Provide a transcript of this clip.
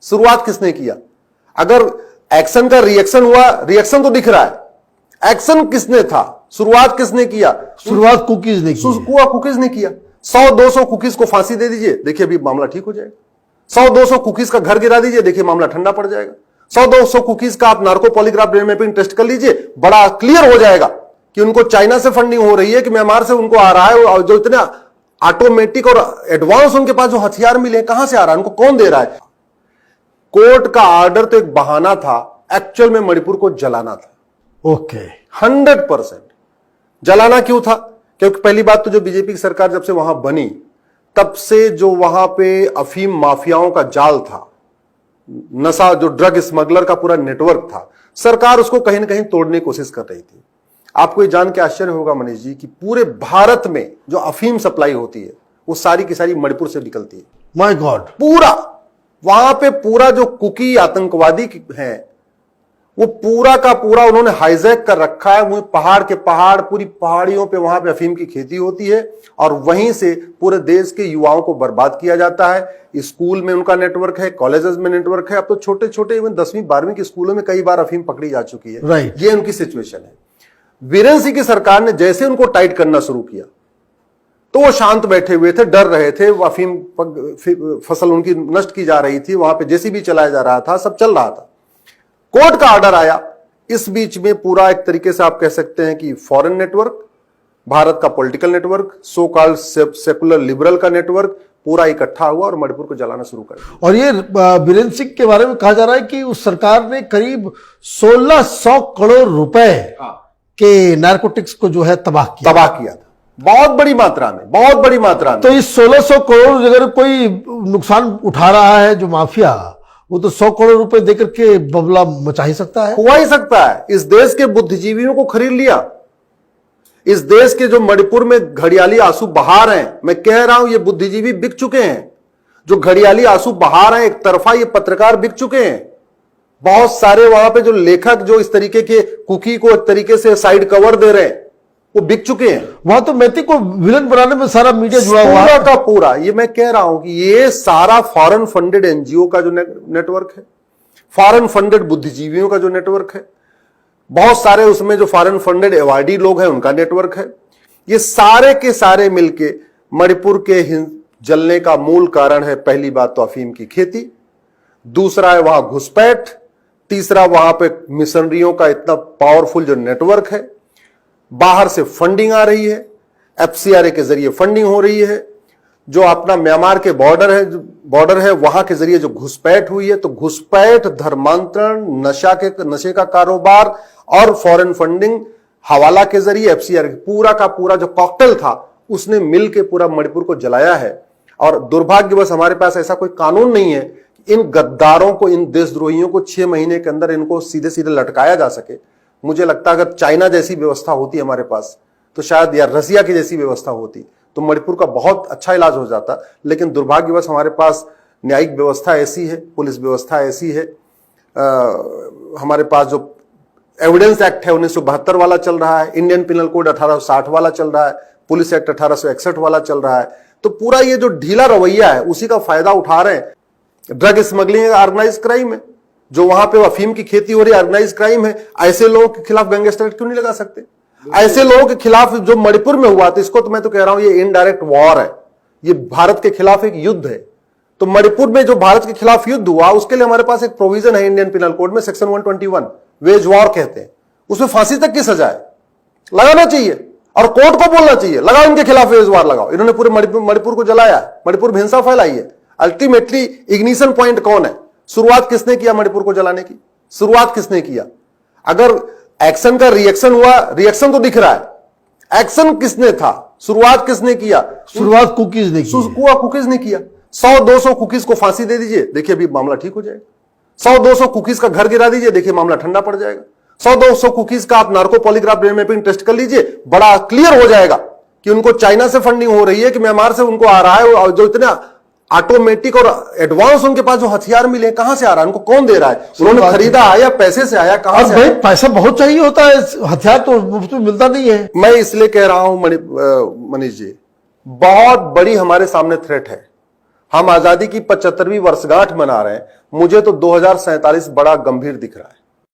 शुरुआत किसने किया? अगर एक्शन का रिएक्शन हुआ, रिएक्शन तो दिख रहा है, एक्शन किसने था? शुरुआत किसने किया? शुरुआत कुकीज ने की। कुकीज ने किया। 100-200 कुकीज को फांसी दे दीजिए, देखिए अभी मामला ठीक हो जाएगा। 100-200 कुकीज का घर गिरा दीजिए, देखिए मामला ठंडा पड़ जाएगा। 100-200 कुकीज का आप narco polygraph brain mapping test कर लीजिए, बड़ा क्लियर हो जाएगा कि उनको चाइना से फंडिंग हो रही है कि म्यांमार से उनको आ रहा है, और जो इतने ऑटोमेटिक और एडवांस उनके पास जो हथियार मिले कहां से आ रहा है, उनको कौन दे रहा है? कोर्ट का ऑर्डर तो एक बहाना था, एक्चुअल में मणिपुर को जलाना था। ओके, 100% जलाना क्यों था? क्योंकि पहली बात तो जो बीजेपी की सरकार जब से वहां बनी, तब से जो वहां पे अफीम माफियाओं का जाल था, नशा जो ड्रग स्मगलर का पूरा नेटवर्क था, सरकार उसको कहीं ना कहीं तोड़ने की कोशिश कर रही थी। आपको ये जान के आश्चर्य होगा मनीष जी कि पूरे भारत में जो अफीम सप्लाई होती है वो सारी की सारी मणिपुर से निकलती है। माय गॉड, पूरा वहां पे पूरा जो कुकी आतंकवादी हैं वो पूरा का पूरा उन्होंने हाईजैक कर रखा है। वो पहाड़ के पहाड़, पूरी पहाड़ियों पे वहां पे अफीम की खेती होती है और वहीं से पूरे देश के युवाओं को बर्बाद किया जाता है। स्कूल में उनका नेटवर्क है, कॉलेजेस में नेटवर्क है। अब तो छोटे छोटे इवन 10वीं 12वीं के स्कूलों में कई बार अफीम पकड़ी जा चुकी है। राइट, ये उनकी सिचुएशन है। वीरेंद्र सिंह की सरकार ने जैसे उनको टाइट करना शुरू किया तो वो शांत बैठे हुए थे, डर रहे थे। वो अफीम फसल उनकी नष्ट की जा रही थी, वहां पे जेसीबी चलाया जा रहा था, सब चल रहा था। कोर्ट का ऑर्डर आया, इस बीच में पूरा एक तरीके से आप कह सकते हैं कि फॉरेन नेटवर्क, भारत का political network, so called secular liberal का नेटवर्क पूरा इकट्ठा हुआ और मणिपुर को जलाना शुरू कर दिया। और ये वीरेंद्र सिंह के बारे में कहा जा रहा है कि उस सरकार ने करीब 1600 करोड़ रुपए के नारकोटिक्स को जो है तबाह किया था। बहुत बड़ी मात्रा में, बहुत बड़ी मात्रा में। तो इस 1600 करोड़ अगर कोई नुकसान उठा रहा है जो माफिया, वो तो 100 करोड़ रुपए देकर के बबला मचा ही सकता है, हुआ ही सकता है। इस देश के बुद्धिजीवियों को खरीद लिया। इस देश के जो मणिपुर में घड़ियाली आंसू बहा रहे हैं, मैं कह रहा हूं ये बुद्धिजीवी बिक चुके हैं। जो घड़ियाली आंसू बहा रहे हैं, एक तरफा ये पत्रकार बिक चुके हैं। बहुत सारे वहां पे जो लेखक जो इस तरीके के कुकी को एक तरीके से साइड कवर दे रहे हैं, वो बिक चुके हैं। वहां तो मैथिक को विलन बनाने में सारा मीडिया जुड़ा हुआ है। पूरा का पूरा, ये मैं कह रहा हूं कि ये सारा फॉरेन फंडेड एनजीओ का जो नेटवर्क है, फॉरेन फंडेड बुद्धिजीवियों का जो नेटवर्क है, बहुत सारे उसमें जो फॉरेन फंडेड अवार्डी लोग हैं उनका नेटवर्क है। ये सारे के सारे मिलके मणिपुर के जलने का मूल कारण है। पहली बात तो अफीम की खेती, दूसरा है वहां घुसपैठ, तीसरा वहां पे मिशनरियों का इतना पावरफुल जो नेटवर्क है, बाहर से फंडिंग आ रही है, एफसीआरए के जरिए फंडिंग हो रही है, जो अपना म्यांमार के बॉर्डर है वहां के जरिए जो घुसपैठ हुई है। तो घुसपैठ, धर्मांतरण, नशे का कारोबार और फॉरेन फंडिंग हवाला के जरिए एफसीआरए, पूरा का पूरा जो कॉकटेल था उसने मिलकर पूरा मणिपुर को जलाया है। और दुर्भाग्यवश हमारे पास ऐसा कोई कानून नहीं है इन गद्दारों को, इन देशद्रोहियों को 6 महीने के अंदर इनको सीधे सीधे लटकाया जा सके। मुझे लगता है अगर चाइना जैसी व्यवस्था होती हमारे पास तो शायद, या रसिया की जैसी व्यवस्था होती तो मणिपुर का बहुत अच्छा इलाज हो जाता। लेकिन दुर्भाग्यवश हमारे पास न्यायिक व्यवस्था ऐसी है, पुलिस व्यवस्था ऐसी है, हमारे पास जो एविडेंस एक्ट है 1972 वाला चल रहा है, इंडियन पिनल कोड 1860 वाला चल रहा है, पुलिस एक्ट 1861 वाला चल रहा है। तो पूरा ये जो ढीला रवैया है उसी का फायदा उठा रहे हैं। ड्रग स्मगलिंग ऑर्गेनाइज क्राइम है, जो वहां पे अफीम की खेती हो रही है ऑर्गेनाइज क्राइम है। ऐसे लोगों के खिलाफ गैंगस्टर एक्ट क्यों नहीं लगा सकते? ऐसे लोगों के खिलाफ जो मणिपुर में हुआ था, इसको तो मैं तो कह रहा हूं ये इनडायरेक्ट वॉर है, ये भारत के खिलाफ एक युद्ध है। तो मणिपुर में जो भारत के खिलाफ युद्ध हुआ उसके लिए हमारे पास एक प्रोविजन है इंडियन पिनल कोड में, सेक्शन 121, वेज वॉर कहते हैं। उसमें फांसी तक की सजा है, लगाना चाहिए और कोर्ट को बोलना चाहिए लगाओ इनके खिलाफ वेज वॉर लगाओ। इन्होंने पूरे मणिपुर को जलाया है, मणिपुर में हिंसा फैलाई है। अल्टीमेटली इग्निशन पॉइंट कौन है? शुरुआत किसने किया मणिपुर को जलाने की? शुरुआत किसने किया? अगर एक्शन का रिएक्शन हुआ, रिएक्शन तो दिख रहा है, एक्शन किसने था? शुरुआत किसने किया? शुरुआत कुकीज ने की। कुकीज ने किया। 100-200 कुकीज को फांसी दे दीजिए, देखिए अभी मामला ठीक हो जाएगा। 100-200 कुकीज का घर गिरा दीजिए, देखिए मामला ठंडा पड़ जाएगा। 100-200 कुकीज का आप narco polygraph brain mapping test कर लीजिए, बड़ा क्लियर हो जाएगा कि उनको चाइना से फंडिंग हो रही है कि म्यांमार से उनको आ रहा है, और जो इतना ऑटोमेटिक और एडवांस उनके पास जो हथियार मिले कहां से आ रहा है, उनको कौन दे रहा है? उन्होंने खरीदा आया, पैसे से आया, कहां से आया? पैसा बहुत चाहिए होता है, हथियार तो मुफ्त में मिलता नहीं है। मैं इसलिए कह रहा हूं मनीष जी, बहुत बड़ी हमारे सामने थ्रेट है। हम आजादी की 75वीं वर्षगांठ मना रहे हैं, मुझे तो 2047 बड़ा गंभीर दिख रहा है।